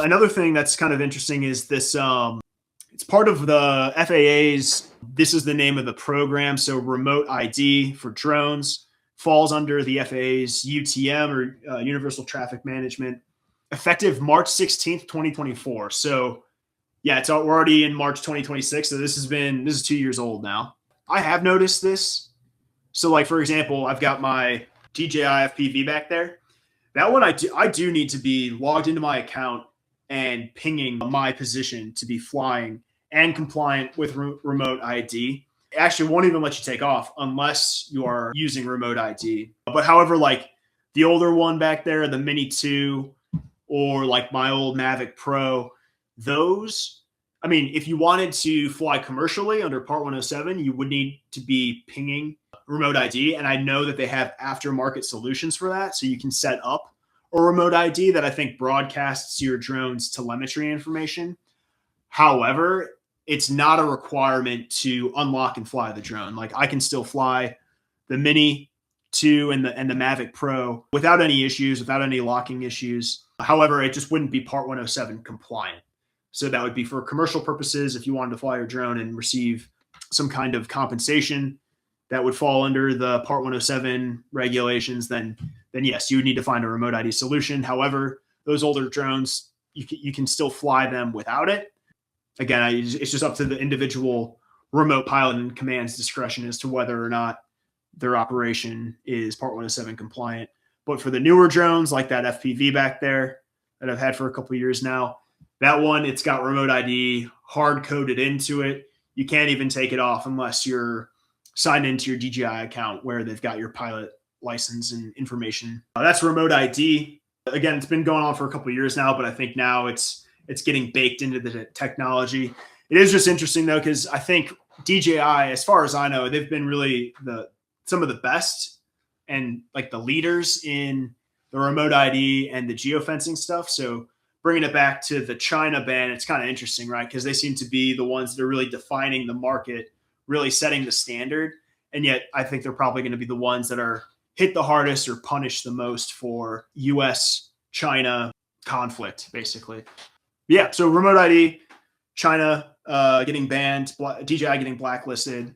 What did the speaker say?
Another thing that's kind of interesting is this. It's part of the FAA's. This is the name of the program. So Remote ID for drones falls under the FAA's UTM or Universal Traffic Management, effective March 16th, 2024. So yeah, we're already in March 2026. So this is 2 years old now. I have noticed this. So like, for example, I've got my DJI FPV back there. That one I do need to be logged into my account and pinging my position to be flying and compliant with remote ID. It actually won't even let you take off unless you are using remote ID. But however, like the older one back there, the Mini 2, or like my old Mavic Pro, those, I mean, if you wanted to fly commercially under Part 107, you would need to be pinging remote ID. And I know that they have aftermarket solutions for that. So you can set up a remote ID that I think broadcasts your drone's telemetry information. However, it's not a requirement to unlock and fly the drone. Like I can still fly the Mini 2 and the Mavic Pro without any issues, without any locking issues. However, it just wouldn't be Part 107 compliant. So that would be for commercial purposes. If you wanted to fly your drone and receive some kind of compensation that would fall under the Part 107 regulations, then yes, you would need to find a remote ID solution. However, those older drones, you can still fly them without it. Again, it's just up to the individual remote pilot and command's discretion as to whether or not their operation is Part 107 compliant. But for the newer drones, like that FPV back there that I've had for a couple of years now, that one, it's got remote ID hard coded into it. You can't even take it off unless you're signed into your DJI account where they've got your pilot license and information. That's remote ID. Again, it's been going on for a couple of years now, but I think now it's getting baked into the technology. It is just interesting though, because I think DJI, as far as I know, they've been really some of the best and like the leaders in the remote ID and the geofencing stuff. So bringing it back to the China ban, it's kind of interesting, right? Because they seem to be the ones that are really defining the market, really setting the standard. And yet I think they're probably going to be the ones that are hit the hardest or punished the most for US-China conflict, basically. Yeah, so remote ID, China getting banned, DJI getting blacklisted.